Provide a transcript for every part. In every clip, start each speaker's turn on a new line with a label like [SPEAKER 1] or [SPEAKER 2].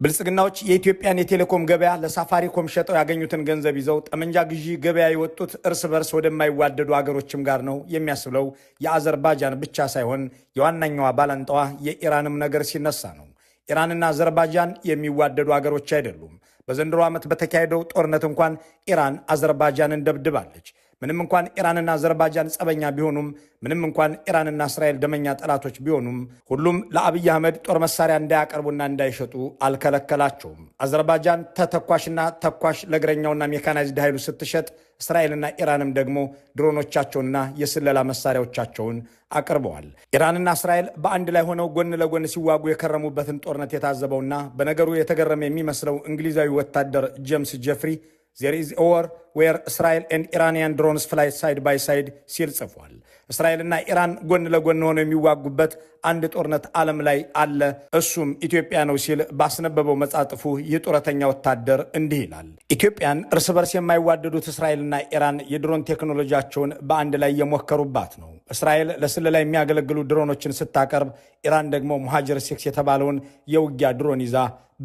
[SPEAKER 1] ብልጽግናዎች የኢትዮጵያን የቴሌኮም ገበያ ለሳፋሪኮም ሸጠው ያገኙትን ገንዘብ ይዘው ጠመንጃ ግዢ ገበያ የወጡት እርስ በርስ ወደማይዋደዱ አገሮችም ጋር ነው የሚያስብለው የአዘርባጃን ብቻ ሳይሆን የዋናኛዋ ባላንጣዋ የኢራንም ነገር ሲነሳ ነው። ኢራንና አዘርባጃን የሚዋደዱ አገሮች አይደሉም። በዘንድሮ ዓመት በተካሄደው ጦርነት እንኳን ኢራን አዘርባጃንን ደብድባለች። ምንም እንኳን ኢራንና አዘርባጃን ጸበኛ ቢሆኑም፣ ምንም እንኳን ኢራንና እስራኤል ደመኛ ጠላቶች ቢሆኑም፣ ሁሉም ለአብይ አህመድ ጦር መሳሪያ እንዳያቀርቡና እንዳይሸጡ አልከለከላቸውም። አዘርባጃን ተተኳሽና ተኳሽ ለእግረኛውና ሜካናይዝድ ኃይሉ ስትሸጥ፣ እስራኤልና ኢራንም ደግሞ ድሮኖቻቸውንና የስለላ መሳሪያዎቻቸውን አቅርበዋል። ኢራንና እስራኤል በአንድ ላይ ሆነው ጎን ለጎን ሲዋጉ የከረሙበትን ጦርነት የታዘበውና በነገሩ የተገረመ የሚመስለው እንግሊዛዊ ወታደር ጄምስ ጀፍሪ There is a war where Israel and Iranian drones fly side by side ሲል ጽፏል። እስራኤልና ኢራን ጎን ለጎን ሆነው የሚዋጉበት አንድ ጦርነት ዓለም ላይ አለ፣ እሱም ኢትዮጵያ ነው ሲል ባስነበበው መጻጽፉ የጡረተኛ ወታደር እንዲህ ይላል። ኢትዮጵያን እርስ በርስ የማይዋደዱት እስራኤልና ኢራን የድሮን ቴክኖሎጂያቸውን በአንድ ላይ የሞከሩባት ነው። እስራኤል ለስለላ የሚያገለግሉ ድሮኖችን ስታቀርብ፣ ኢራን ደግሞ ሙሃጅር 6 የተባለውን የውጊያ ድሮን ይዛ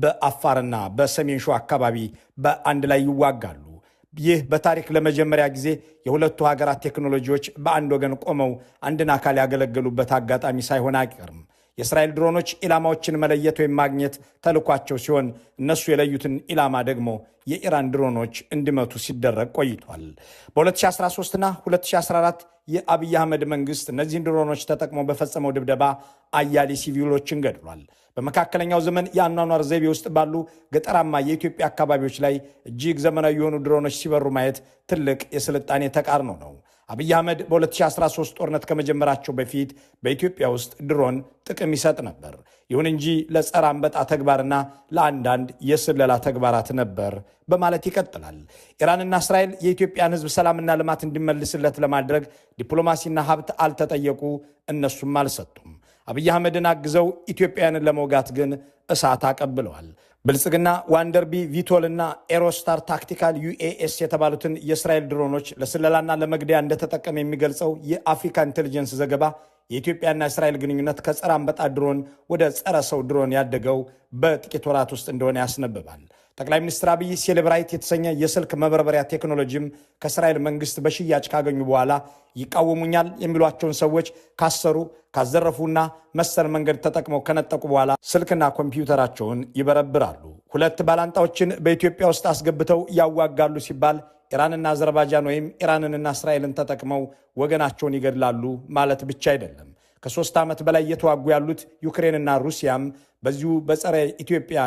[SPEAKER 1] በአፋርና በሰሜን ሸዋ አካባቢ በአንድ ላይ ይዋጋሉ። ይህ በታሪክ ለመጀመሪያ ጊዜ የሁለቱ ሀገራት ቴክኖሎጂዎች በአንድ ወገን ቆመው አንድን አካል ያገለገሉበት አጋጣሚ ሳይሆን አይቀርም። የእስራኤል ድሮኖች ኢላማዎችን መለየት ወይም ማግኘት ተልኳቸው ሲሆን፣ እነሱ የለዩትን ኢላማ ደግሞ የኢራን ድሮኖች እንዲመቱ ሲደረግ ቆይቷል። በ2013ና 2014 የአብይ አህመድ መንግስት እነዚህን ድሮኖች ተጠቅሞ በፈጸመው ድብደባ አያሌ ሲቪሎችን ገድሏል። በመካከለኛው ዘመን የአኗኗር ዘይቤ ውስጥ ባሉ ገጠራማ የኢትዮጵያ አካባቢዎች ላይ እጅግ ዘመናዊ የሆኑ ድሮኖች ሲበሩ ማየት ትልቅ የስልጣኔ ተቃርኖ ነው። አብይ አህመድ በ2013 ጦርነት ከመጀመራቸው በፊት በኢትዮጵያ ውስጥ ድሮን ጥቅም ይሰጥ ነበር። ይሁን እንጂ ለጸረ አንበጣ ተግባርና ለአንዳንድ የስለላ ተግባራት ነበር በማለት ይቀጥላል። ኢራንና እስራኤል የኢትዮጵያን ሕዝብ ሰላምና ልማት እንዲመልስለት ለማድረግ ዲፕሎማሲና ሀብት አልተጠየቁ፣ እነሱም አልሰጡም። አብይ አህመድን አግዘው ኢትዮጵያውያንን ለመውጋት ግን እሳት አቀብለዋል። ብልጽግና ዋንደርቢ፣ ቪቶልና ኤሮስታር ታክቲካል ዩኤኤስ የተባሉትን የእስራኤል ድሮኖች ለስለላና ለመግደያ እንደተጠቀመ የሚገልጸው የአፍሪካ ኢንቴሊጀንስ ዘገባ የኢትዮጵያና እስራኤል ግንኙነት ከጸረ አንበጣ ድሮን ወደ ጸረ ሰው ድሮን ያደገው በጥቂት ወራት ውስጥ እንደሆነ ያስነብባል። ጠቅላይ ሚኒስትር አብይ ሴሌብራይት የተሰኘ የስልክ መበርበሪያ ቴክኖሎጂም ከእስራኤል መንግስት በሽያጭ ካገኙ በኋላ ይቃወሙኛል የሚሏቸውን ሰዎች ካሰሩ፣ ካዘረፉና መሰል መንገድ ተጠቅመው ከነጠቁ በኋላ ስልክና ኮምፒውተራቸውን ይበረብራሉ። ሁለት ባላንጣዎችን በኢትዮጵያ ውስጥ አስገብተው ያዋጋሉ ሲባል ኢራንና አዘርባጃን ወይም ኢራንንና እስራኤልን ተጠቅመው ወገናቸውን ይገድላሉ ማለት ብቻ አይደለም። ከ3 ዓመት በላይ እየተዋጉ ያሉት ዩክሬንና ሩሲያም በዚሁ በጸረ ኢትዮጵያ